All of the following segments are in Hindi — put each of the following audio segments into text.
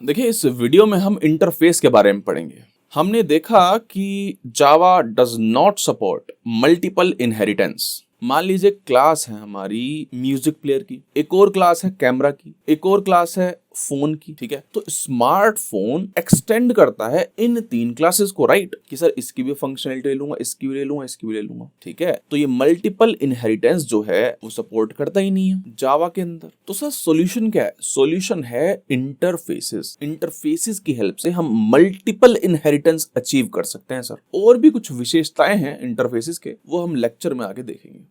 देखिए, इस वीडियो में हम इंटरफेस के बारे में पढ़ेंगे। हमने देखा कि Java does not support multiple inheritance. मान लीजिए क्लास है हमारी म्यूजिक प्लेयर की, एक और क्लास है कैमरा की, एक और क्लास है फोन की। ठीक है, तो स्मार्टफोन एक्सटेंड करता है इन तीन क्लासेस को, राइट? कि सर इसकी भी फंक्शनलिटी ले लूंगा, इसकी भी ले लूंगा, इसकी भी ले लूंगा। ठीक है, तो ये मल्टीपल इनहेरिटेंस जो है वो सपोर्ट करता ही नहीं है जावा के अंदर। तो सर सॉल्यूशन क्या है? सॉल्यूशन है इंटरफेसेस। इंटरफेसेस की हेल्प से हम मल्टीपल इनहेरिटेंस अचीव कर सकते हैं सर। और भी कुछ विशेषताएं हैं इंटरफेसेस के, वो हम लेक्चर में आगे देखेंगे।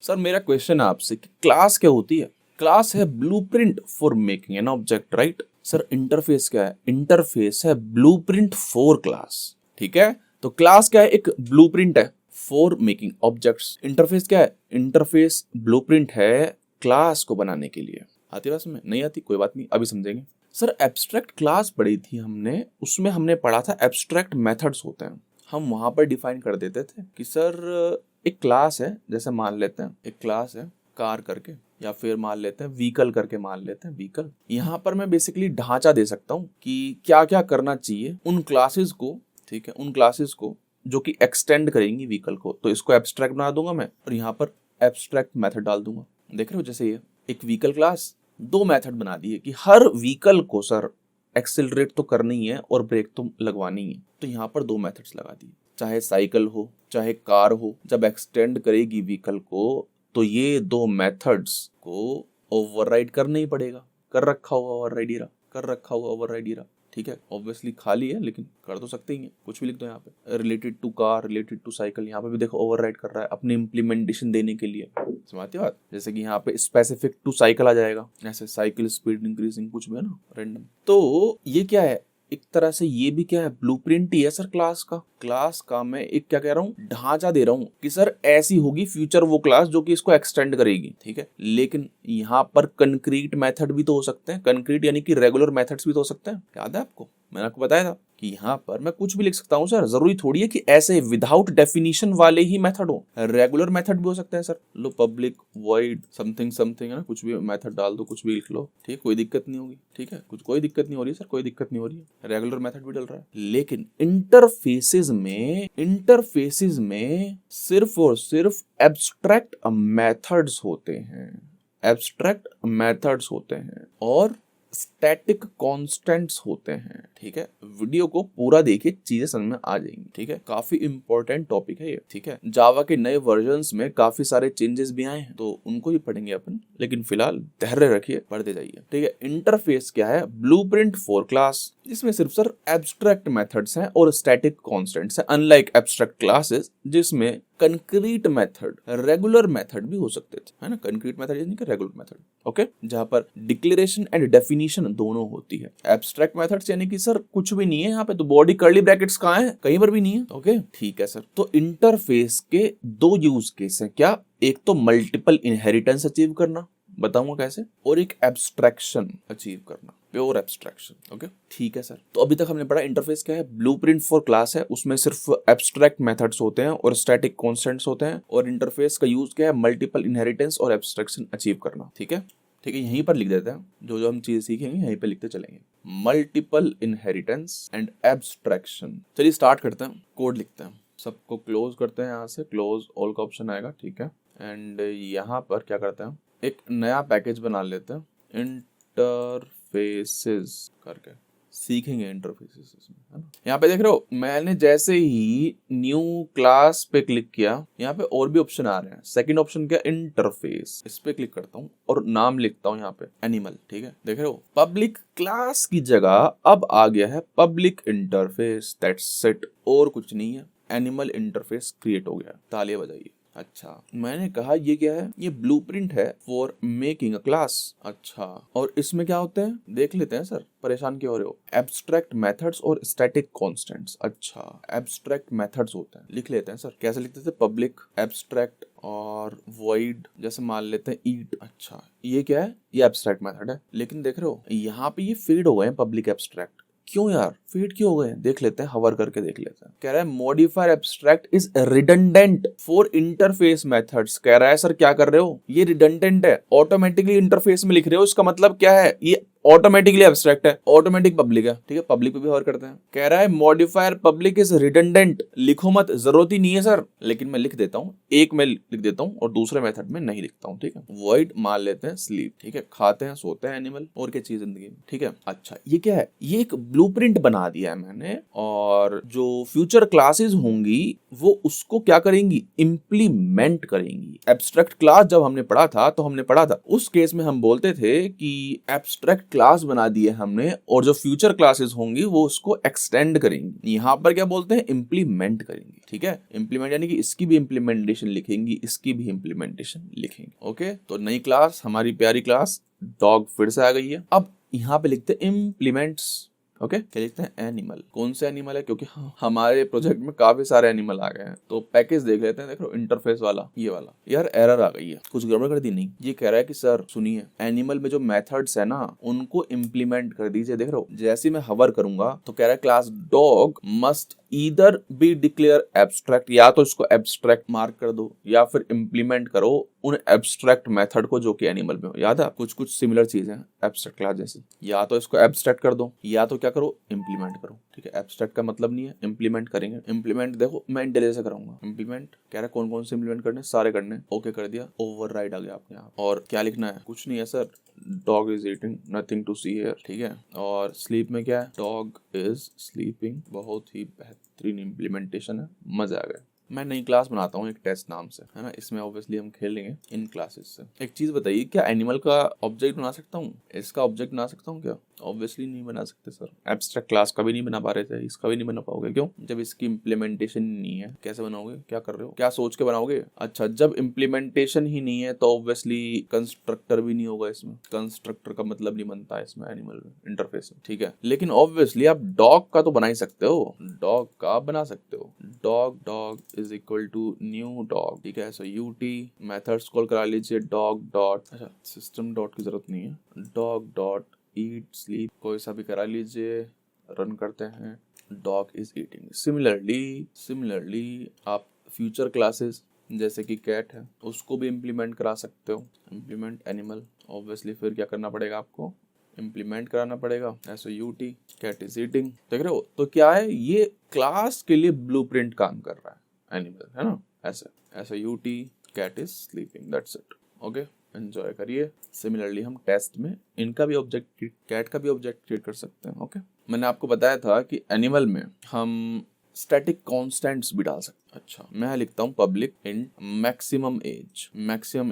सर मेरा क्वेश्चन है आपसे कि क्लास क्या होती है? क्लास है blueprint for making an object, right? Sir interface क्या है? इंटरफेस है ब्लूप्रिंट फॉर क्लास। ठीक है, तो क्लास क्या है? एक ब्लूप्रिंट है फॉर मेकिंग ऑब्जेक्ट्स। इंटरफेस क्या है? इंटरफेस ब्लूप्रिंट है क्लास को बनाने के लिए। आती बात समझ? नहीं आती? कोई बात नहीं, अभी समझेंगे। सर एब्स्ट्रैक्ट क्लास पढ़ी थी हमने, उसमें हमने पढ़ा था एब्स्ट्रैक्ट मेथड्स होते हैं। हम वहां पर डिफाइन कर देते थे कि सर एक क्लास है, जैसे मान लेते हैं एक क्लास है कार करके, या फिर मान लेते हैं व्हीकल करके, मान लेते हैं व्हीकल। यहाँ पर मैं बेसिकली ढांचा दे सकता हूँ कि क्या क्या करना चाहिए उन क्लासेस को। ठीक है, उन क्लासेस को जो कि एक्सटेंड करेंगी व्हीकल को, तो इसको एब्स्ट्रैक्ट बना दूंगा मैं और यहाँ पर एब्स्ट्रैक्ट मेथड डाल दूंगा। देख रहे हो, जैसे ये एक व्हीकल क्लास, दो मेथड बना दिए कि हर व्हीकल को सर एक्सेलरेट तो करनी ही है और ब्रेक तो लगवानी ही है, तो यहाँ पर दो मेथड्स लगा दिए। चाहे साइकिल हो चाहे कार हो, जब एक्सटेंड करेगी व्हीकल को तो ये दो मेथड्स को ओवरराइड करना ही पड़ेगा। कर रखा हुआ ओवरराइड ही रहा, कर रखा हुआ ओवरराइड ही रहा। ठीक है, ऑब्वियसली खाली है लेकिन कर तो सकते ही हैं, कुछ भी लिख दो यहाँ पे, related to car, related to cycle. यहाँ पे भी देखो ओवरराइड कर रहा है अपने इम्प्लीमेंटेशन देने के लिए। समझती बात? जैसे कि यहाँ पे स्पेसिफिक टू साइकिल आ जाएगा, ऐसे साइकिल स्पीड इंक्रीजिंग कुछ भी है ना, रैंडम। तो ये क्या है? एक तरह से ये भी क्या है? ब्लूप्रिंट ही है सर क्लास का। क्लास का मैं एक क्या कह रहा हूँ, ढांचा दे रहा हूँ कि सर ऐसी होगी फ्यूचर वो क्लास जो कि इसको एक्सटेंड करेगी। ठीक है, लेकिन यहाँ पर कंक्रीट मेथड भी तो हो सकते हैं, कंक्रीट यानी कि रेगुलर मेथड्स भी तो हो सकते हैं। याद है आपको? मैंने आपको बताया था कि यहाँ पर मैं कुछ भी लिख सकता हूँ सर, जरूरी थोड़ी है कि ऐसे विदाउट डेफिनेशन वाले ही मेथड हो, रेगुलर मेथड भी हो सकते हैं सर। लो पब्लिक वॉइड समथिंग समथिंग है ना, कुछ भी मेथड डाल दो, कुछ भी लिख लो, ठीक, कोई दिक्कत नहीं होगी। ठीक है, कुछ कोई दिक्कत नहीं हो रही सर, कोई दिक्कत नहीं हो रही है, रेगुलर मेथड भी डल रहा है। लेकिन इंटरफेसेस में सिर्फ और सिर्फ एब्स्ट्रैक्ट मेथड्स होते हैं, एब्स्ट्रैक्ट मेथड्स होते हैं और स्टैटिक कांस्टेंट्स होते हैं। ठीक है, वीडियो को पूरा देखिए, चीजें समझ में आ जाएंगी। ठीक है, काफी इंपॉर्टेंट टॉपिक है ये। ठीक है, जावा के नए वर्जन्स में काफी सारे चेंजेस भी आए हैं, तो उनको भी पढ़ेंगे अपन, लेकिन फिलहाल धैर्य रखिए, पढ़ते जाइए। ठीक है, इंटरफेस क्या है? ब्लूप्रिंट फॉर क्लास, जिसमें सिर्फ सर एब्स्ट्रैक्ट मेथड्स हैं और स्टैटिक कांस्टेंट्स हैं, अनलाइक एब्स्ट्रैक्ट क्लासेस जिसमें कंक्रीट मेथड, रेगुलर मेथड भी हो सकते थे, है ना। कंक्रीट मेथड यानी कि रेगुलर मेथड, ओके, जहां पर डिक्लेरेशन एंड डेफिनेशन दोनों होती है। एब्स्ट्रैक्ट मेथड्स यानी कि सर कुछ भी नहीं है यहाँ पे, तो बॉडी कर्ली ब्रैकेट्स कहाँ है? कहीं पर भी नहीं है। ओके, ठीक है सर। तो इंटरफेस के दो यूज केस हैं क्या? एक तो मल्टीपल इनहेरिटेंस अचीव करना, बताऊंगा कैसे, और एक एब्स्ट्रैक्शन अचीव करना, प्योर एब्स्ट्रैक्शन। ओके, ठीक है सर। तो अभी तक हमने पढ़ा इंटरफेस क्या है, ब्लूप्रिंट फॉर क्लास है, उसमें सिर्फ एब्स्ट्रैक्ट मेथड्स होते हैं और स्टैटिक कांस्टेंट्स होते हैं, और इंटरफेस का यूज क्या है, मल्टीपल इनहेरिटेंस और एब्स्ट्रैक्शन अचीव करना। ठीक है, ठीक है, यहीं पर लिख देते हैं, जो जो हम चीजें सीखेंगे यहीं पे लिखते चलेंगे, मल्टीपल इनहेरिटेंस एंड एब्स्ट्रैक्शन। चलिए स्टार्ट करते हैं, कोड लिखते हैं, सबको क्लोज करते हैं, यहाँ से क्लोज ऑल का ऑप्शन आएगा। ठीक है, एंड यहाँ पर क्या करते हैं, एक नया पैकेज बना लेते हैं, इंटरफेसेस करके, सीखेंगे इंटरफेसेस इसमें, है ना। यहाँ पे देख रहे हो, मैंने जैसे ही न्यू क्लास पे क्लिक किया, यहाँ पे और भी ऑप्शन आ रहे हैं। सेकंड ऑप्शन क्या? इंटरफेस, इस पे क्लिक करता हूँ और नाम लिखता हूँ यहाँ पे एनिमल। ठीक है, देख रहे हो, पब्लिक क्लास की जगह अब आ गया है पब्लिक इंटरफेस, दैट्स इट, और कुछ नहीं है। एनिमल इंटरफेस क्रिएट हो गया, तालियां बजाइए। अच्छा, मैंने कहा ये क्या है? ये ब्लूप्रिंट है फॉर मेकिंग अ क्लास। अच्छा, और इसमें क्या होते हैं देख लेते हैं सर, परेशान क्यों हो रहे हो? एब्स्ट्रैक्ट मेथड्स और स्टैटिक कांस्टेंट्स। अच्छा, एब्स्ट्रैक्ट मेथड्स होते हैं, लिख लेते हैं सर। कैसे लिखते थे? पब्लिक एब्स्ट्रैक्ट और वॉइड, जैसे मान लेते हैं ईट। अच्छा, ये क्या है? ये एब्स्ट्रैक्ट मेथड है, लेकिन देख रहे हो यहाँ पे ये फीड हो गए हैं पब्लिक एब्स्ट्रैक्ट, क्यों यार फेड क्यों हो गए, देख लेते हैं, हवर करके देख लेते हैं। कह रहा है modifier abstract is redundant for interface methods. कह रहा है सर क्या कर रहे हो, ये रिडंडेंट है, ऑटोमेटिकली इंटरफेस में लिख रहे हो, इसका मतलब क्या है, ये ऑटोमेटिकली एब्स्ट्रैक्ट है, ऑटोमेटिक पब्लिक है, ठीक है, पब्लिक पे भी हवर करते हैं। कह रहा है मॉडिफायर पब्लिक इज रिडंडेंट, लिखो मत, जरूरत ही नहीं है सर, लेकिन मैं लिख देता हूँ, एक में लिख देता हूँ और दूसरे मेथड में नहीं लिखता हूँ, ठीक है। वॉइड मान लेते हैं स्लीप, ठीक है, खाते हैं सोते हैं एनिमल, और क्या चीज जिंदगी में, ठीक है। अच्छा ये क्या है, ये एक ब्लूप्रिंट बना दिया है मैंने, और जो फ्यूचर क्लासेस होंगी वो उसको क्या करेंगी, इम्प्लीमेंट करेंगी। एब्स्ट्रैक्ट क्लास जब हमने पढ़ा था तो हमने पढ़ा था उस केस में हम बोलते थे कि एब्स्ट्रैक्ट क्लास बना दिए हमने, और जो फ्यूचर क्लासेस होंगी वो उसको एक्सटेंड करेंगी। यहाँ पर क्या बोलते हैं, इम्प्लीमेंट करेंगी, ठीक है। इम्प्लीमेंट यानी कि इसकी भी इम्प्लीमेंटेशन लिखेंगी, इसकी भी इम्प्लीमेंटेशन लिखेंगे, ओके। तो नई क्लास, हमारी प्यारी क्लास डॉग फिर से आ गई है। अब यहाँ पे लिखते हैं इम्प्लीमेंट्स, ओके। क्या लिखते हैं, एनिमल। कौन से एनिमल है, क्योंकि हमारे प्रोजेक्ट में काफी सारे एनिमल आ गए हैं, तो पैकेज देख लेते हैं। देखो इंटरफेस वाला, ये वाला, यार एरर आ गई है, कुछ गड़बड़ कर दी नहीं। ये कह रहा है कि सर सुनिए, एनिमल में जो मेथड्स है ना उनको इम्प्लीमेंट कर दीजिए। देख रहे हो, जैसे मैं हवर करूंगा तो कह रहा है class dog must either be declare abstract, या तो इसको एब्स्ट्रैक्ट मार्क कर दो या फिर इम्प्लीमेंट करो उन एब्स्ट्रैक्ट मेथड को जो कि एनिमल में हो। याद है, कुछ कुछ सिमिलर चीजें हैं एब्स्ट्रैक्ट क्लास जैसी, या तो इसको एब्स्ट्रैक्ट कर दो या तो क्या करो, इम्प्लीमेंट करो, ठीक है। एब्स्ट्रैक्ट का मतलब नहीं है, इम्प्लीमेंट करेंगे। इम्प्लीमेंट देखो मैं इंटेलिजेंस से कराऊंगा। इम्प्लीमेंट कह रहा है कौन कौन से इम्प्लीमेंट करने, सारे करने, ओके कर दिया, ओवरराइड आ गया अपने आप। और क्या लिखना है, कुछ नहीं है sir, dog is eating, nothing to see here, ठीक है। और स्लीप में क्या है, डॉग इज स्लीपिंग, बहुत ही बेहतरीन इम्प्लीमेंटेशन है, मजा आ गया। मैं नई क्लास बनाता हूँ एक टेस्ट नाम से, है ना, इसमें ऑब्वियसली हम खेलेंगे इन क्लासेस से। एक चीज बताइए, क्या एनिमल का ऑब्जेक्ट बना सकता हूँ, इसका ऑब्जेक्ट बना सकता हूँ क्या, ऑब्वियसली नहीं बना सकते सर। एब्स्ट्रैक्ट क्लास का भी नहीं बना पा रहे थे, इसका भी नहीं बना पाओगे, क्यों, जब इसकी इम्प्लीमेंटेशन नहीं है। कैसे बनाओगे, क्या कर रहे हो, क्या सोच के बनाओगे। अच्छा, जब इम्प्लीमेंटेशन ही नहीं है तो ऑब्वियसली कंस्ट्रक्टर भी नहीं होगा इसमें, कंस्ट्रक्टर का मतलब नहीं बनता है इसमें एनिमल में, इंटरफेस में, ठीक है। लेकिन ऑब्वियसली आप डॉग का तो बना ही सकते हो, डॉग का बना सकते हो, dog is equal to new dog, ठीक है। सो यूटी मेथड्स कॉल करा लीजिए, डॉग डॉट, अच्छा सिस्टम डॉट की जरूरत नहीं है, डॉग डॉट ईट स्लीप कोई सा भी करा लीजिए, रन करते हैं, डॉग इज ईटिंग। सिमिलरली आप फ्यूचर क्लासेस जैसे कि कैट है उसको भी इम्प्लीमेंट करा सकते हो, इम्प्लीमेंट एनिमल, ऑब्वियसली फिर क्या करना पड़ेगा, आपको इम्प्लीमेंट कराना पड़ेगा, ऐसे यूटी कैट इज ईटिंग, देख रहे हो। तो क्या है, ये क्लास के लिए ब्लूप्रिंट काम कर रहा है एनिमल, है ना, ऐसे यूटी cat is sleeping, that's it, okay, enjoy करिए। सिमिलरली हम टेस्ट में इनका भी ऑब्जेक्ट, कैट का भी ऑब्जेक्ट क्रिएट कर सकते हैं, ओके। मैंने आपको बताया था कि एनिमल में हम स्टैटिक कांस्टेंट्स भी डाल सकते हैं। अच्छा, मैं लिखता हूँ पब्लिक इंट मैक्सिमम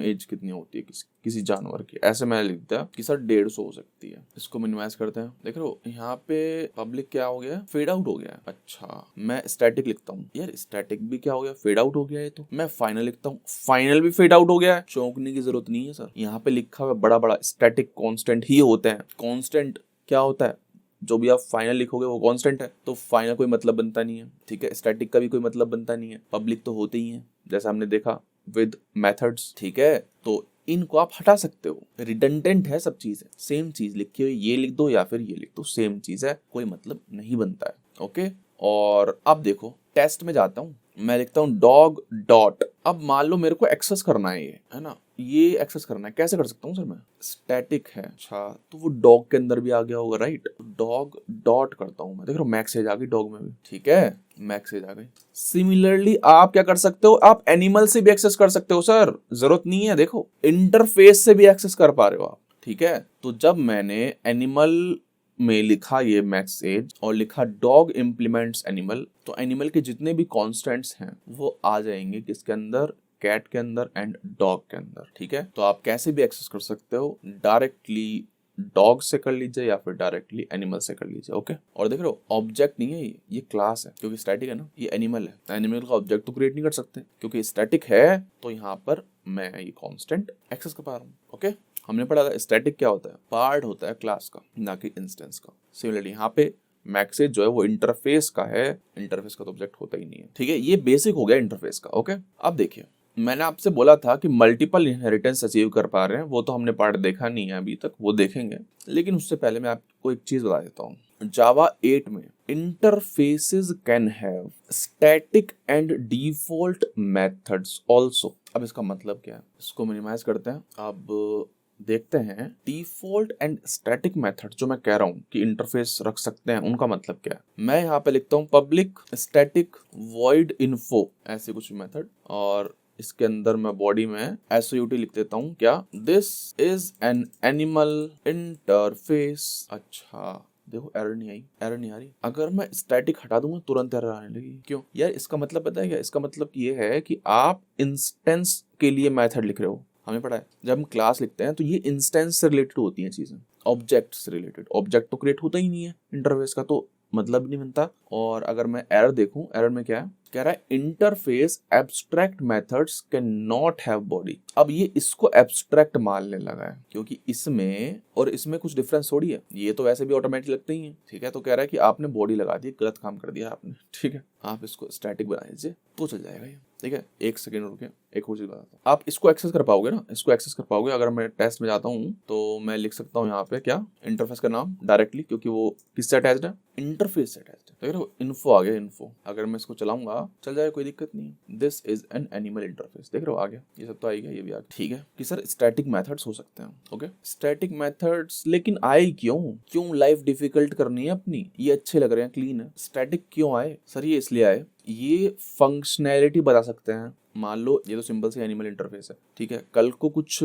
एज कितनी होती है किसी जानवर की, ऐसे मैं लिखता कि सर 150 हो सकती है। इसको मिनिमाइज करते हैं, देख रहे हो यहाँ पे पब्लिक क्या हो गया, फेड आउट हो गया। अच्छा, मैं स्टैटिक लिखता हूँ, यार स्टैटिक भी क्या हो गया, फेड आउट हो गया है। तो मैं फाइनल लिखता हूँ, फाइनल भी फेड आउट हो गया है। चौंकने की जरूरत नहीं है सर, यहाँ पे लिखा हुआ बड़ा बड़ा स्टैटिक कांस्टेंट ही होते हैं। कांस्टेंट क्या होता है, जो भी आप फाइनल लिखोगे वो कांस्टेंट है, तो फाइनल कोई मतलब बनता नहीं है, ठीक है। स्टैटिक का भी कोई मतलब बनता नहीं है, पब्लिक तो होते ही है जैसा हमने देखा विद मेथड्स, ठीक है। तो इनको आप हटा सकते हो, रिडंडेंट है सब चीजें, सेम चीज लिखी हुई, ये लिख दो या फिर ये लिख दो, सेम चीज है, कोई मतलब नहीं बनता है, ओके। और अब देखो टेस्ट में जाता हूँ, मैं लिखता हूँ डॉग डॉट, अब मान लो मेरे को एक्सेस करना है, ये है ना, ये एक्सेस करना है, कैसे कर सकता हूँ सर मैं, स्टैटिक है, अच्छा तो वो डॉग के अंदर भी आ गया होगा, राइट। डॉग डॉट करता हूँ मैं, देख रहा हूँ मैक्सेज आ गई डॉग में भी, ठीक है, मैक्सेज आ गई। सिमिलरली आप क्या कर सकते हो, आप एनिमल से भी एक्सेस कर सकते हो सर, जरूरत नहीं है, देखो इंटरफेस से भी एक्सेस कर पा रहे हो आप, ठीक है। तो जब मैंने एनिमल में लिखा ये मैक्सेज और लिखा डॉग इम्प्लीमेंट्स एनिमल, तो एनिमल के जितने भी कॉन्स्टेंट्स हैं वो आ जाएंगे किसके अंदर, कैट के अंदर एंड डॉग के अंदर, ठीक है। तो आप कैसे भी एक्सेस कर सकते हो, डायरेक्टली डॉग से कर लीजिए या फिर डायरेक्टली एनिमल से कर लीजिए, ओके। और देख रहे हो ऑब्जेक्ट नहीं है ये क्लास है, क्योंकि स्टैटिक है ना, ये एनिमल है, एनिमल का ऑब्जेक्ट तो क्रिएट नहीं कर सकते क्योंकि स्टैटिक है, तो यहाँ पर मैं ये कांस्टेंट एक्सेस कर पा रहा हूँ, ओके। हमने पढ़ा था स्टैटिक क्या होता है, पार्ट होता है क्लास का, ना कि इंस्टेंस का। सिमिलरली यहाँ पे मैक्सेज जो है वो इंटरफेस का है, इंटरफेस का तो ऑब्जेक्ट होता ही नहीं है, ठीक है। ये बेसिक हो गया इंटरफेस का, ओके। अब देखिए मैंने आपसे बोला था कि मल्टीपल इनहेरिटेंस अचीव कर पा रहे हैं, वो तो हमने पार्ट देखा नहीं है अभी तक, वो देखेंगे। लेकिन उससे पहले मैं आपको एक चीज बता देता हूँ। जावा 8 में interfaces can have static and default methods also. अब इसका मतलब क्या है, इसको मिनिमाइज करते हैं। अब देखते हैं डिफॉल्ट एंड स्टैटिक मेथड जो मैं कह रहा हूँ कि इंटरफेस रख सकते हैं, उनका मतलब क्या है। मैं यहाँ पे लिखता हूँ पब्लिक स्टैटिक वॉइड इन्फो, ऐसे कुछ मेथड, और इसके अंदर मैं बॉडी में SOUT लिख देता हूँ। क्या, this is an animal interface. अच्छा देखो, एरर नहीं आई, एरर नहीं आ रही। अगर मैं स्टैटिक हटा दूंगा तुरंत एरर आने लगी। क्यों यार, इसका मतलब पता है क्या, इसका मतलब ये है कि आप इंस्टेंस के लिए मेथड लिख रहे हो। हमें पता है जब हम क्लास लिखते हैं तो ये इंस्टेंस से रिलेटेड होती हैं चीजें, ऑब्जेक्ट से रिलेटेड। ऑब्जेक्ट तो क्रिएट होता ही नहीं है इंटरफेस का, तो मतलब नहीं बनता। और अगर मैं एरर देखूं, एरर में क्या है, कह रहा है interface abstract methods can not have body. अब ये इसको एब्स्ट्रैक्ट मानने लगा है, क्योंकि इसमें और इसमें कुछ डिफरेंस थोड़ी है। ये तो वैसे भी ऑटोमेटिक लगते ही है, ठीक है। तो कह रहा है कि आपने बॉडी लगा दी, गलत काम कर दिया आपने, ठीक है। आप इसको स्टैटिक बना दीजिए तो चल जाएगा ये, ठीक है। एक सेकेंड रुके, एक और चीज बताता हूँ। आप इसको एक्सेस कर पाओगे ना, इसको एक्सेस कर पाओगे। अगर मैं टेस्ट में जाता हूँ तो मैं लिख सकता हूँ यहाँ पे क्या, इंटरफेस का नाम डायरेक्टली, क्योंकि वो किससे अटैच्ड है, इंटरफेस से अटैच्ड है। देख रहे हो, इन्फो आ गया, इन्फो। अगर मैं इसको चलाऊंगा चल जाएगा, कोई दिक्कत नहीं है। This is an animal interface, देख रहे हो आ गया, ये सब तो आएगा, ये भी आ गया, ठीक है। कि सर स्टैटिक मेथड्स हो सकते हैं, ओके स्टैटिक मेथड्स, लेकिन आए क्यों, क्यों लाइफ डिफिकल्ट करनी है अपनी, ये अच्छे लग रहे हैं, क्लीन है, स्टैटिक क्यों आए सर, ये इसलिए आए, ये फंक्शनैलिटी बता सकते हैं। मान लो ये तो सिंपल से एनिमल इंटरफेस है, ठीक है। कल को कुछ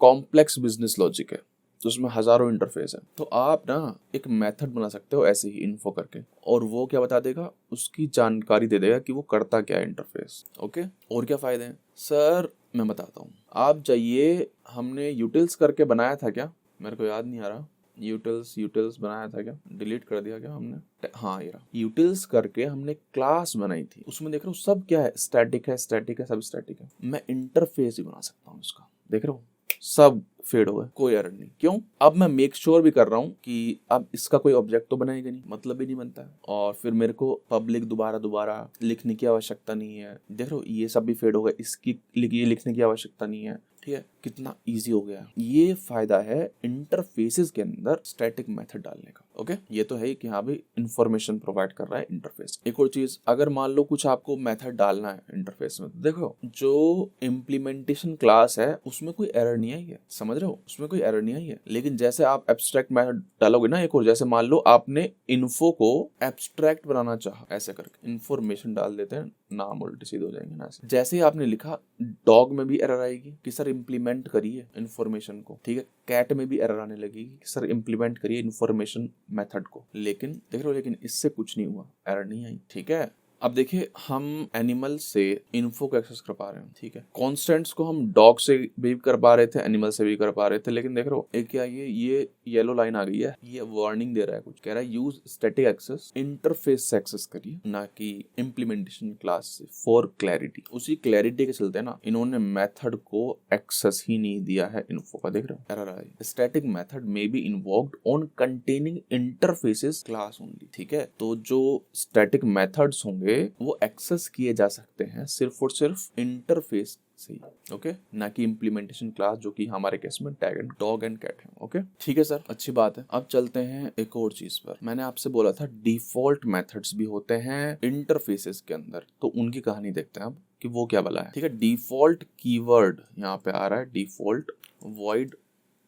कॉम्प्लेक्स बिजनेस लॉजिक है तो उसमें हजारों इंटरफेस है, तो आप ना एक मेथड बना सकते हो ऐसे ही इन्फो करके, और वो क्या बता देगा, उसकी जानकारी दे देगा कि वो करता क्या है इंटरफेस, ओके। और क्या फायदे हैं सर, मैं बताता हूँ। आप जाइए, हमने यूटिल्स करके बनाया था क्या, मेरे को याद नहीं आ रहा, यूटिल्स बनाया था क्या, डिलीट कर दिया क्या हमने, हाँ ये रहा, यूटिल्स करके हमने क्लास बनाई थी। उसमें देख रहे हो सब क्या है, स्टैटिक है, स्टैटिक है, सब स्टैटिक है। मैं इंटरफेस ही बना सकता हूँ इसका, देख रहे हो सब फेड हो गए, कोई एरर नहीं। क्यों, अब मैं मेक श्योर भी कर रहा हूँ कि अब इसका कोई ऑब्जेक्ट तो बनाएगा नहीं, मतलब भी नहीं बनता है, और फिर मेरे को पब्लिक दोबारा लिखने की आवश्यकता नहीं है। देख रहे हो ये सब भी फेड हो गया, इसकी ये लिखने की आवश्यकता नहीं है, ठीक है। कितना इजी हो गया। ये फायदा है इंटरफेसेस के अंदर स्टैटिक मेथड डालने का, ओके। ये तो है ही कि हाँ भाई इंफॉर्मेशन प्रोवाइड कर रहा है इंटरफेस। एक और चीज, अगर मान लो कुछ आपको मेथड डालना है इंटरफेस में, देखो जो इम्प्लीमेंटेशन क्लास है उसमें कोई एरर नहीं आई है, समझ रहे हो, उसमें कोई एरर नहीं आई है। लेकिन जैसे आप एब्स्ट्रैक्ट मेथड डालोगे ना एक और, जैसे मान लो आपने इन्फो को एब्स्ट्रैक्ट बनाना चाहा, ऐसे करके इन्फॉर्मेशन डाल देते हैं, नाम उल्टे सीधे हो जाएंगे ना। जैसे ही आपने लिखा, डॉग में भी एरर आएगी कि सर इम्प्लीमेंट करिए इन्फॉर्मेशन को, ठीक है। कैट में भी एरर आने लगेगी कि सर इम्प्लीमेंट करिए इन्फॉर्मेशन मेथड को। लेकिन देख रहे हो, लेकिन इससे कुछ नहीं हुआ, एरर नहीं आई, ठीक है। अब देखिए, हम एनिमल से इन्फो को एक्सेस कर पा रहे हैं, ठीक है। कॉन्स्टेंट्स को हम डॉग से भी कर पा रहे थे, एनिमल से भी कर पा रहे थे, लेकिन देख रहे हो एक क्या, ये येलो लाइन आ गई है, ये वार्निंग दे रहा है कुछ, कह रहा है यूज स्टैटिक एक्सेस, इंटरफेस से एक्सेस करिए, ना कि इम्प्लीमेंटेशन क्लास से, फॉर क्लैरिटी। उसी क्लैरिटी के चलते ना इन्होंने मेथड को एक्सेस ही नहीं दिया है इन्फो का, देख रहे हो error I. Static method may be invoked on containing interfaces class only, ठीक है। तो जो स्टैटिक मेथड्स होंगे वो एक्सेस किए जा सकते हैं सिर्फ और सिर्फ इंटरफेस से, ओके, ना कि इम्प्लीमेंटेशन क्लास, जो कि हमारे केस में tag and dog and cat है, ओके, ठीक है सर, अच्छी बात है। अब चलते हैं एक और चीज पर। मैंने आपसे बोला था डिफॉल्ट मेथड्स भी होते हैं इंटरफेसेस के अंदर, तो उनकी कहानी देखते हैं अब कि वो क्या भला है, ठीक है। डिफॉल्ट कीवर्ड यहाँ पे आ रहा है, डिफॉल्ट वॉइड,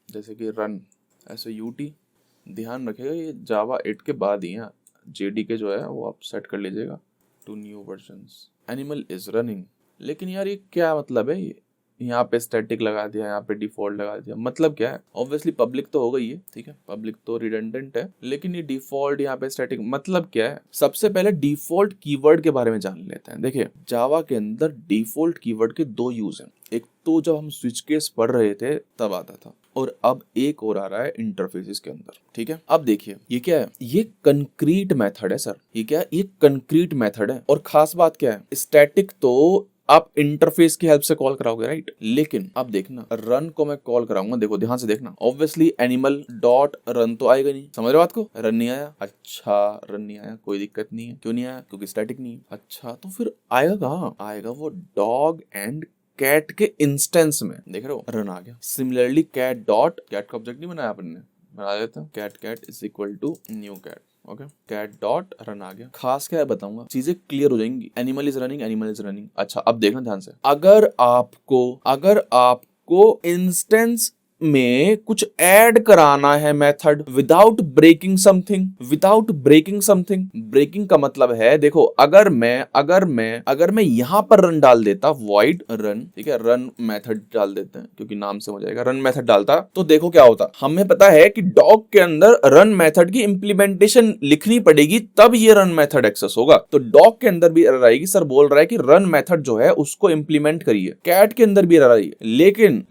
जैसे कि रन SOUT, ध्यान रखिएगा ये जावा 8 के बाद ही है, JDK जो है वो आप सेट कर लीजिएगा to new versions. Animal is running, लेकिन यार ये क्या मतलब है, ये यहाँ पे स्टैटिक लगा दिया, यहाँ पे डिफॉल्ट लगा दिया, मतलब क्या है। ऑब्वियसली पब्लिक तो हो गई है, ठीक है, पब्लिक तो रिडंडेंट है, लेकिन ये डिफॉल्ट यहाँ पे स्टैटिक मतलब क्या है। सबसे पहले डिफॉल्ट कीवर्ड के बारे में जान लेते हैं। देखिए जावा के अंदर डिफॉल्ट कीवर्ड के दो यूज हैं। एक तो जब हम स्विच केस पढ़ रहे थे तब आता था, और अब एक और आ रहा है इंटरफेसेस के अंदर, ठीक है। अब देखिए ये क्या है, ये कंक्रीट मेथड है सर, ये क्या है, ये कंक्रीट मेथड है। और खास बात क्या है, स्टैटिक तो आप इंटरफेस की हेल्प से कॉल कराओगे, राइट। लेकिन अब देखना, रन को मैं कॉल कराऊंगा, देखो ध्यान से देखना, ऑब्वियसली एनिमल डॉट रन तो आएगा नहीं, समझ रहे हो बात को, रन नहीं आया, अच्छा रन नहीं आया, कोई दिक्कत नहीं है। क्यों नहीं आया, क्योंकि स्टैटिक नहीं है। अच्छा तो फिर आएगा कहाँ, आएगा वो डॉग एंड कैट के इंस्टेंस में देख रहे हो रन आ गया। सिमिलरली कैट डॉट, कैट का ऑब्जेक्ट नहीं बनाया अपन ने, बना देते हैं cat is equal to new cat. Okay, cat dot run आ गया। खास क्या है बताऊंगा, चीजें क्लियर हो जाएंगी। Animal is running. अच्छा अब देखना ध्यान से, अगर आपको इंस्टेंस में कुछ ऐड कराना है method without breaking something, breaking का मतलब है देखो, अगर मैं यहां पर रन डाल देता, वॉइड रन, ठीक है, रन मेथड डाल देते हैं क्योंकि नाम से हो जाएगा, रन मेथड डालता तो देखो क्या होता। हमें पता है कि डॉग के अंदर रन मेथड की इंप्लीमेंटेशन लिखनी पड़ेगी तब ये रन मेथड एक्सेस होगा। तो डॉग के अंदर भी एरर आएगी, सर बोल रहा है कि रन मेथड जो है उसको इंप्लीमेंट करिए। कैट के अंदर भी एरर आई है,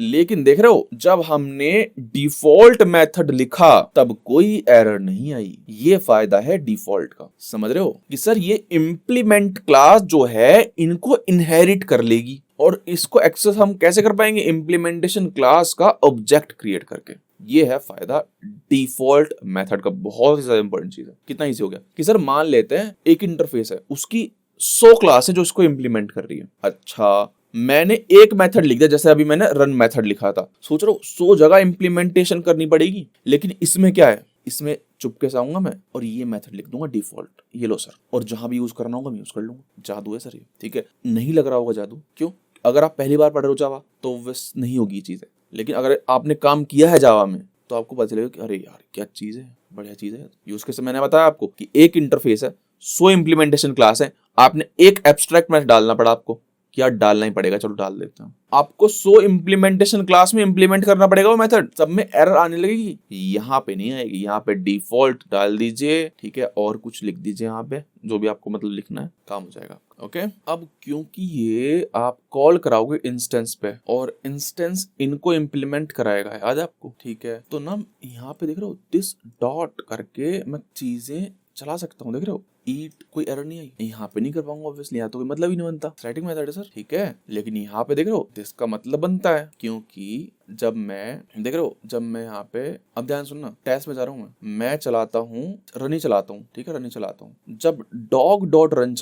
लेकिन देख रहे हो जब हमने डिफॉल्ट मेथड लिखा तब कोई एरर नहीं आई। ये फायदा है डिफॉल्ट का, समझ रहे हो कि सर ये इंप्लीमेंट क्लास जो है इनको इनहेरिट कर लेगी, और इसको एक्सेस हम कैसे कर पाएंगे, इंप्लीमेंटेशन क्लास का ऑब्जेक्ट क्रिएट करके। ये है फायदा डिफॉल्ट मेथड का, बहुत ही ज्यादा इंपॉर्टेंट चीज है। कितना इजी हो गया कि सर मान लेते हैं एक इंटरफेस है, उसकी 100 क्लास है जो इसको इंप्लीमेंट कर रही है। अच्छा, मैंने एक मेथड लिख दिया, जैसे अभी मैंने रन मेथड लिखा था, सोच रहा हूं 100 जगह इंप्लीमेंटेशन करनी पड़ेगी। लेकिन इसमें क्या है, इसमें चुपके से आऊंगा मैं और ये मेथड लिख दूंगा डिफॉल्ट, ये लो सर, और जहां भी यूज करना होगा मैं यूज कर लूंगा। जादू है सर ये, ठीक है। नहीं लग रहा होगा जादू, क्यों? अगर आप पहली बार पढ़ रहे हो जावा तो वैस नहीं होगी चीजें, लेकिन अगर आपने काम किया है जावा में तो आपको पता चलेगा कि अरे यार क्या चीज है, बढ़िया चीज है। यूज केस मैंने बताया आपको कि एक इंटरफेस है, 100 इंप्लीमेंटेशन क्लास है, आपने एक एब्स्ट्रैक्ट मैथड डालना पड़ा आपको, क्या डालना ही पड़ेगा, चलो डाल देते हैं। आपको 100 इंप्लीमेंटेशन क्लास में इंप्लीमेंट करना पड़ेगा वो मेथड, सब में एरर आने लगेगी, यहाँ पे नहीं आएगी। यहाँ पे डिफॉल्ट डाल दीजिए, ठीक है, और कुछ लिख दीजिए यहाँ पे, जो भी आपको मतलब लिखना है, काम हो जाएगा। ओके, अब क्योंकि ये आप कॉल कराओगे इंस्टेंस पे और इंस्टेंस इनको इंप्लीमेंट कराएगा, याद है आपको, ठीक है। तो ना यहाँ पे देख रहे हो दिस डॉट करके मैं चीजें चला सकता हूँ, देख रहे हो ईट, कोई एरर नहीं आई। यहाँ पे नहीं कर पाऊंगा ऑब्वियसली, यहाँ तो कोई मतलब ही नहीं बनता, स्टैटिक मेथड है सर, ठीक है। लेकिन यहाँ पे देख रहे हो दिस का मतलब बनता है, क्योंकि जब मैं देख रहे हो, जब मैं यहाँ पे, अब ध्यान सुनना, टेस्ट में जा रहा हूँ मैं चलाता हूँ, रन ही चलाता हूँ, ठीक है, रन ही चलाता हूँ। जब डॉग डॉट रन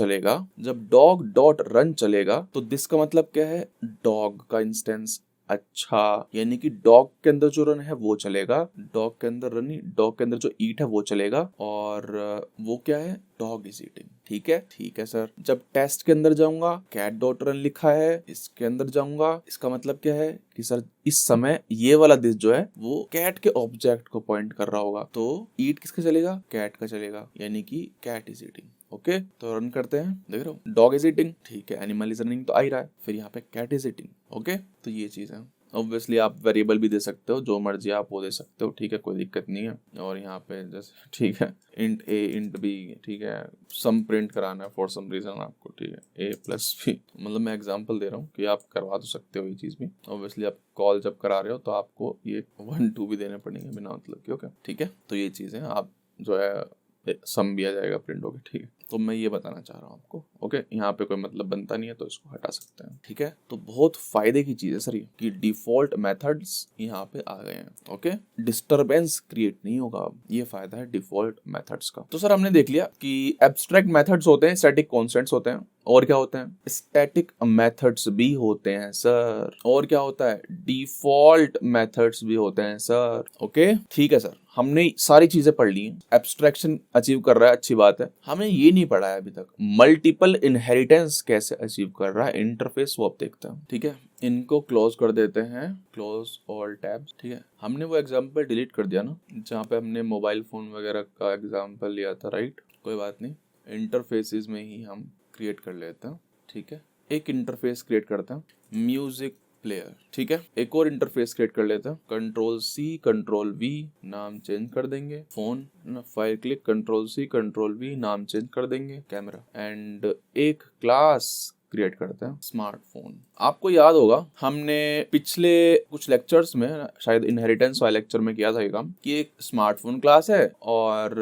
चलेगा तो दिस का मतलब क्या है, डॉग का इंस्टेंस। अच्छा, यानी कि डॉग के अंदर जो रन है वो चलेगा, डॉग के अंदर रन नहीं, डॉग के अंदर जो ईट है वो चलेगा, और वो क्या है, डॉग इज ईटिंग, ठीक है सर। जब टेस्ट के अंदर जाऊंगा, कैट डॉट रन लिखा है, इसके अंदर जाऊंगा, इसका मतलब क्या है कि सर इस समय ये वाला दिस जो है वो कैट के ऑब्जेक्ट को पॉइंट कर रहा होगा, तो ईट किसका चलेगा, कैट का चलेगा, यानी कि कैट इज ईटिंग। ओके, तो रन करते हैं, देख रहे हो डॉग इज ईटिंग, ठीक है, एनिमल इज रनिंग तो आ ही रहा है, फिर यहाँ पे कैट इज ईटिंग। ओके, तो ये चीज है। ऑब्वियसली आप वेरिएबल भी दे सकते हो, जो मर्जी आप वो दे सकते हो, ठीक है, कोई दिक्कत नहीं है। और यहाँ पे जैसे, ठीक है, इंट ए इंट बी, ठीक है, सम प्रिंट कराना है फॉर सम रीजन आपको, ठीक है, ए प्लस बी, मतलब मैं एग्जांपल दे रहा हूँ कि आप करवा तो सकते हो ये चीज भी। ऑब्वियसली आप कॉल जब करा रहे हो तो आपको ये 1 2 भी देने पड़ेंगे बिना मतलब के। ओके, ठीक है, तो ये चीज है, आप जो है सम भी आ जाएगा प्रिंट होके, ठीक है। तो मैं ये बताना चाह रहा हूँ आपको। ओके, यहाँ पे कोई मतलब बनता नहीं है तो इसको हटा सकते हैं, ठीक है। तो बहुत फायदे की चीज है सर ये, कि डिफॉल्ट मेथड्स यहाँ पे आ गए हैं। ओके, डिस्टरबेंस क्रिएट नहीं होगा, ये फायदा है डिफॉल्ट मेथड्स का। तो सर हमने देख लिया कि एब्स्ट्रैक्ट मेथड्स होते हैं, स्टैटिक कॉन्स्टेंट्स होते हैं, और क्या होते हैं, स्टैटिक मेथड्स भी होते हैं सर, और क्या होता है, डिफॉल्ट मेथड्स भी होते हैं सर। ओके, ठीक है सर, हमने सारी चीजें पढ़ ली हैं। एब्स्ट्रैक्शन अचीव कर रहा है, अच्छी बात है। हमने ये नहीं पढ़ा है अभी तक मल्टीपल इनहेरिटेंस कैसे अचीव कर रहा है इंटरफेस, वो आप देखते हैं, ठीक है। इनको क्लोज कर देते हैं, क्लोज ऑल टैब्स, ठीक है। हमने वो एग्जांपल डिलीट कर दिया ना, जहाँ पे हमने मोबाइल फोन वगैरह का एग्जांपल लिया था, राइट, कोई बात नहीं, इंटरफेसेस में ही हम क्रिएट कर लेते हैं, ठीक है। एक इंटरफेस क्रिएट करते हैं, म्यूजिक प्लेयर, ठीक है। एक और इंटरफेस क्रिएट कर लेते हैं, कंट्रोल सी कंट्रोल वी, नाम चेंज कर देंगे, phone file click, control C control V, नाम चेंज कर देंगे, कैमरा, एंड एक क्लास क्रिएट करते हैं, स्मार्टफोन। आपको याद होगा हमने पिछले कुछ लेक्चर्स में, शायद इनहेरिटेंस वाले लेक्चर में किया था ये काम, कि एक स्मार्टफोन क्लास है और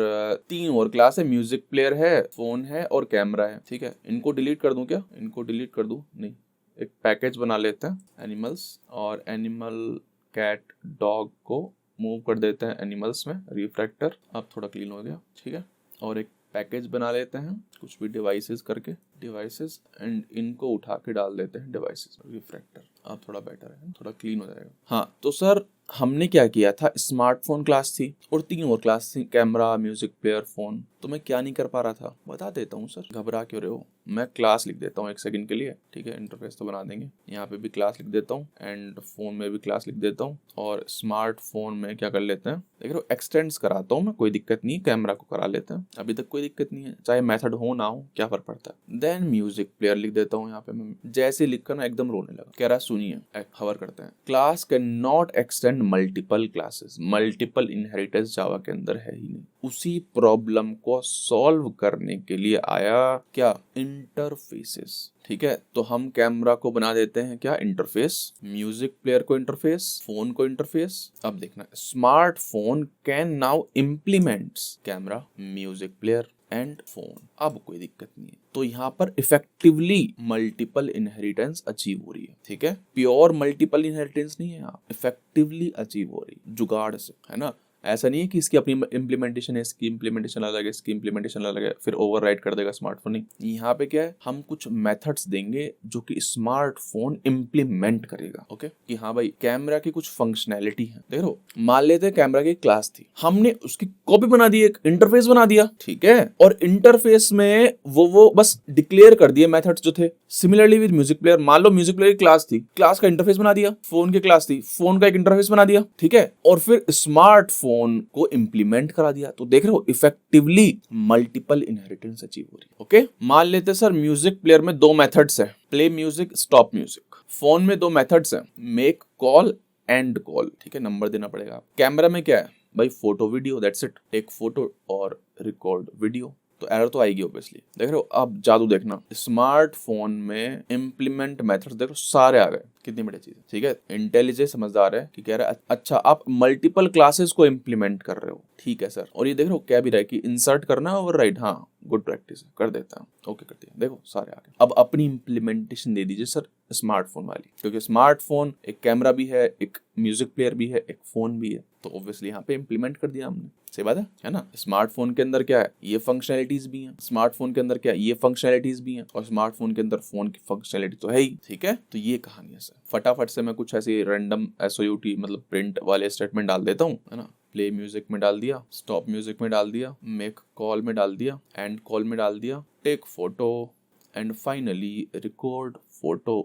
3 और क्लास है, म्यूजिक प्लेयर है, फोन है और कैमरा है, ठीक है। इनको डिलीट कर दूं क्या, इनको डिलीट कर दूं, नहीं, एक पैकेज बना लेते हैं एनिमल्स, और एनिमल कैट डॉग को मूव कर देते हैं एनिमल्स में, रिफ्रैक्टर, अब थोड़ा क्लीन हो गया, ठीक है। और एक पैकेज बना लेते हैं कुछ भी डिवाइसेस करके, डिवाइसेस एंड इनको उठा के डाल देते हैं डिवाइसेस। रिफ्रैक्टर अब थोड़ा बेटर है, थोड़ा क्लीन हो जाएगा। हाँ तो सर हमने क्या किया था, स्मार्टफोन क्लास थी और 3 और क्लास थी, कैमरा, म्यूजिक प्लेयर, फोन। तो मैं क्या नहीं कर पा रहा था बता देता हूँ सर, घबरा क्यों रहे हो। मैं क्लास लिख देता हूँ 1 सेकंड के लिए, ठीक है, इंटरफेस तो बना देंगे। यहाँ पे भी क्लास लिख देता हूँ एंड फोन में भी क्लास लिख देता हूँ और स्मार्टफोन में क्या कर लेते हैं, देख लो एक्सटेंड्स कराता हूँ मैं, कोई दिक्कत नहीं, कैमरा को करा लेते हैं, अभी तक कोई दिक्कत नहीं है, चाहे मेथड हो ना हो क्या फर्क पड़ता है। देन म्यूजिक प्लेयर लिख देता हूँ यहाँ पे मैं, जैसे लिखकर ना एकदम रोने लगा, कह रहा सुनिए खबर करते हैं। Class can not extend multiple classes, multiple inheritance Java के अंदर है ही नहीं। उसी प्रॉब्लम को सॉल्व करने के लिए आया क्या, इंटरफेसेस, ठीक है। तो हम कैमरा को बना देते हैं क्या, इंटरफेस, म्यूजिक प्लेयर को इंटरफेस, फोन को इंटरफेस। अब देखना, smartphone can now implements camera, music player and phone. अब कोई दिक्कत नहीं है। तो यहाँ पर इफेक्टिवली मल्टीपल इनहेरिटेंस अचीव हो रही है, ठीक है। प्योर मल्टीपल इनहेरिटेंस नहीं है, यहाँ इफेक्टिवली अचीव हो रही है जुगाड़ से, है ना। ऐसा नहीं है कि इसकी अपनी इम्प्लीमेंटेशन है, इसकी इम्प्लीमेंटेशन अलग है, इसकी इम्प्लीमेंटेशन अलग है, फिर ओवरराइड कर देगा स्मार्टफोन। नहीं, यहाँ पे क्या है, हम कुछ मेथड्स देंगे जो कि स्मार्टफोन इम्प्लीमेंट करेगा। ओके, कि हाँ भाई कैमरा की कुछ फंक्शनैलिटी है, देख लो मान लेते हैं कैमरा की क्लास थी, हमने उसकी कॉपी बना दी, एक इंटरफेस बना दिया, ठीक है, और इंटरफेस में वो बस डिक्लेयर कर दिए मेथड्स जो थे। सिमिलरली विद म्यूजिक प्लेयर, मान लो म्यूजिक प्लेयर की क्लास थी, क्लास का इंटरफेस बना दिया, फोन की क्लास थी, फोन का एक इंटरफेस बना दिया, ठीक है, और फिर स्मार्टफोन को इंप्लीमेंट करा दिया। तो देख रहे हो इफेक्टिवली मल्टीपल इनहेरिटेंस अचीव हो रही है। ओके, मान लेते सर म्यूजिक प्लेयर में 2 मेथड्स हैं, play music, stop music. Phone में 2 मेथड्स हैं, मेक कॉल, एंड कॉल, ठीक है, नंबर देना पड़ेगा। कैमरा में क्या है भाई, photo video, that's it, take photo और रिकॉर्ड वीडियो। तो एरर तो आएगी ऑब्वियसली, देख रहे हो। अब जादू देखना, स्मार्टफोन में इम्प्लीमेंट मेथड्स देखो सारे आ गए, कितनी बड़ी चीज है, ठीक है। इंटेलिजेंट समझदार है कि कह रहा है अच्छा आप मल्टीपल क्लासेस को इम्प्लीमेंट कर रहे हो, ठीक है सर। और ये देख रहे हो क्या भी रहा है कि इंसर्ट करना ओवरराइट, हाँ गुड प्रैक्टिस कर देता हूँ, ओके कर दिया, देखो सारे आ गए। अब अपनी इम्प्लीमेंटेशन दे दीजिए सर स्मार्टफोन वाली, क्योंकि स्मार्टफोन एक कैमरा भी है, एक म्यूजिक प्लेयर भी है, एक फोन भी है, तो ऑब्वियसली यहाँ पे इम्प्लीमेंट कर दिया हमने, सही बात है ना। स्मार्टफोन के अंदर क्या है, ये फंक्शनैलिटीज भी हैं, स्मार्टफोन के अंदर क्या है, ये फंक्शनैलिटीज भी हैं, और स्मार्टफोन के अंदर फोन की फंक्शनैलिटी तो है ही, ठीक है। तो ये कहानी है सर। फटाफट से मैं कुछ ऐसे रैंडम SOUT मतलब प्रिंट वाले स्टेटमेंट डाल देता हूँ, है ना। प्ले म्यूजिक में डाल दिया, स्टॉप म्यूजिक में डाल दिया, मेक कॉल में डाल दिया, एंड कॉल में डाल दिया, take photo, and finally record photo,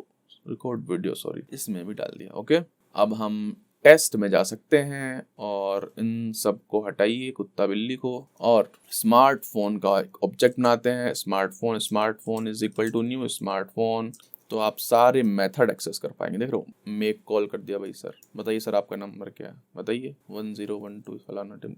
record video, sorry, इसमें भी डाल दिया। ओके, अब हम टेस्ट में जा सकते हैं और इन सब को हटाइए, कुत्ता बिल्ली को, और स्मार्टफोन का एक ऑब्जेक्ट बनाते हैं। Smartphone is equal to new smartphone. तो आप सारे मेथड एक्सेस कर पाएंगे। देख रहे हो, मेक कॉल कर दिया भाई सर, बताइए सर आपका नंबर क्या है, बताइए 1012 फलाना टिम,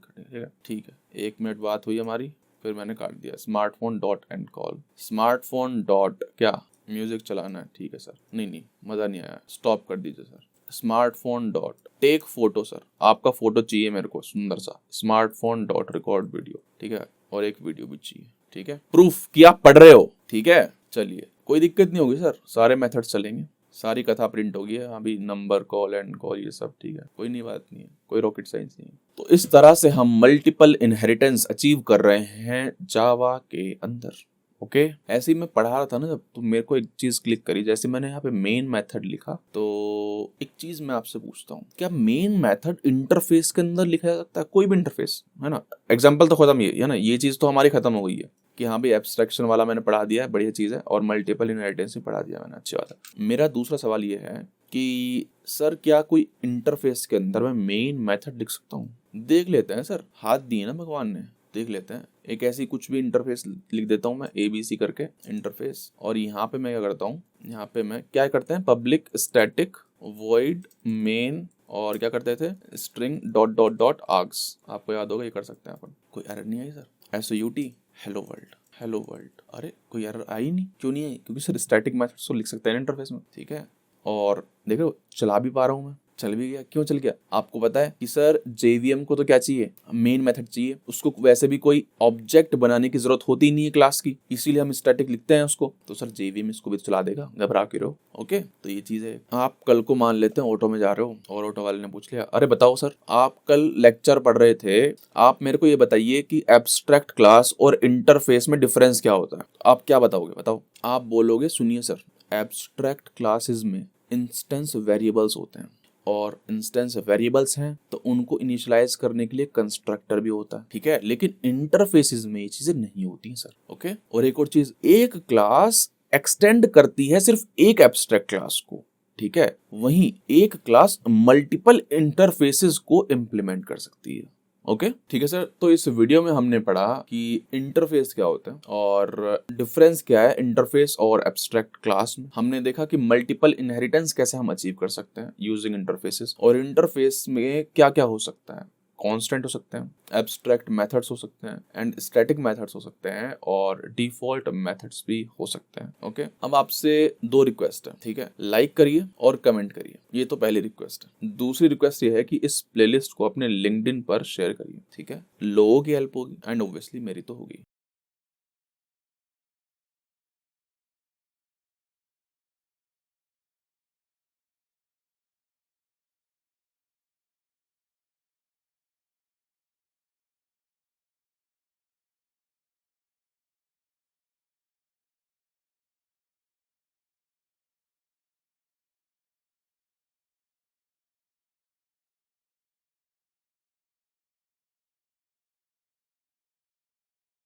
ठीक है। 1 मिनट बात हुई हमारी, फिर मैंने काट दिया। Smartphone dot and call, smartphone dot क्या, म्यूजिक चलाना है, ठीक है सर, नहीं मजा नहीं आया, स्टॉप कर दीजिए sir. Smartphone dot take photo, sir आपका फोटो चाहिए मेरे को सुंदर सा। स्मार्टफोन डॉट रिकॉर्ड वीडियो, ठीक है, और एक वीडियो भी चाहिए, ठीक है, प्रूफ कि आप पढ़ रहे हो, ठीक है। चलिए कोई दिक्कत नहीं होगी सर, सारे मेथड्स चलेंगे, सारी कथा प्रिंट होगी, अभी नंबर, कॉल, एंड कॉल, ये सब ठीक है, कोई नहीं बात नहीं है, कोई रॉकेट साइंस नहीं है। तो इस तरह से हम मल्टीपल इनहेरिटेंस अचीव कर रहे हैं जावा के अंदर। ओके, ऐसे ही मैं पढ़ा रहा था ना जब, तो मेरे को एक चीज क्लिक करी, जैसे मैंने यहाँ पे मेन मेथड लिखा, तो एक चीज मैं आपसे पूछता हूँ, क्या मेन मेथड इंटरफेस के अंदर लिखा जा सकता है, कोई भी इंटरफेस, है ना। एग्जाम्पल तो खत्म, ये है ना, ये चीज तो हमारी खत्म हो गई है कि हाँ भाई एब्स्ट्रैक्शन वाला मैंने पढ़ा दिया है, बढ़िया चीज है, और मल्टीपल इनहेरिटेंस भी पढ़ा दिया मैंने, अच्छी बात है। मेरा दूसरा सवाल ये है कि सर क्या कोई इंटरफेस के अंदर मैं मेन मेथड लिख सकता हूँ? देख लेते हैं सर, हाथ दिए ना भगवान ने, देख लेते हैं। एक ऐसी कुछ भी इंटरफेस लिख देता हूँ मैं, ABC करके इंटरफेस, और यहाँ पे मैं क्या करता हूँ, यहाँ पे मैं क्या करते हैं, पब्लिक स्टैटिक वॉइड मेन, और क्या करते थे, string dot dot dot args, आपको याद होगा, ये कर सकते हैं अपन। कोई एरर नहीं आई सर, SOUT हेलो वर्ल्ड, अरे कोई एरर आई नहीं, क्यों नहीं आई, क्योंकि सर स्टैटिक मैथड्स तो लिख सकते हैं इंटरफेस में, ठीक है। और देखो चला भी पा रहा हूँ मैं, चल भी गया। क्यों चल गया? आपको पता है कि सर JVM को तो क्या चाहिए, मेन मेथड चाहिए, उसको वैसे भी कोई ऑब्जेक्ट बनाने की जरूरत होती नहीं है क्लास की, इसीलिए हम स्टैटिक लिखते हैं उसको। तो सर JVM इसको भी तो चला देगा, घबरा के रहो। ओके, तो ये चीज है। आप कल को मान लेते हैं ऑटो में जा रहे हो और ऑटो वाले ने पूछ लिया, अरे बताओ सर, आप कल लेक्चर पढ़ रहे थे, आप मेरे को ये बताइए कि एब्स्ट्रैक्ट क्लास और इंटरफेस में डिफरेंस क्या होता है। आप क्या बताओगे? बताओ। आप बोलोगे, सुनिए सर, एब्स्ट्रैक्ट क्लासेस में इंस्टेंस वेरिएबल्स होते हैं, और इंस्टेंस वेरिएबल्स हैं तो उनको इनिशियलाइज करने के लिए कंस्ट्रक्टर भी होता है, ठीक है। लेकिन इंटरफेसेस में ये चीजें नहीं होती हैं सर। ओके, और एक और चीज, एक क्लास एक्सटेंड करती है सिर्फ एक एब्स्ट्रैक्ट क्लास को, ठीक है, वहीं एक क्लास मल्टीपल इंटरफेसेस को इम्प्लीमेंट कर सकती है। ओके, ठीक है सर। तो इस वीडियो में हमने पढ़ा कि इंटरफेस क्या होता है और डिफरेंस क्या है इंटरफेस और एब्स्ट्रैक्ट क्लास में। हमने देखा कि मल्टीपल इनहेरिटेंस कैसे हम अचीव कर सकते हैं यूजिंग इंटरफेसेस, और इंटरफेस में क्या क्या हो सकता है, कांस्टेंट हो सकते हैं, एब्स्ट्रैक्ट मेथड्स हो सकते हैं, एंड स्टैटिक मेथड्स हो सकते हैं, और डिफॉल्ट मेथड्स भी हो सकते हैं। ओके, अब आपसे 2 रिक्वेस्ट है, ठीक है। लाइक करिए और कमेंट करिए, ये तो पहली रिक्वेस्ट है। दूसरी रिक्वेस्ट ये है कि इस प्लेलिस्ट को अपने लिंक्डइन पर शेयर करिए, ठीक है। लोगों की हेल्प होगी एंड ऑब्वियसली मेरी तो होगी।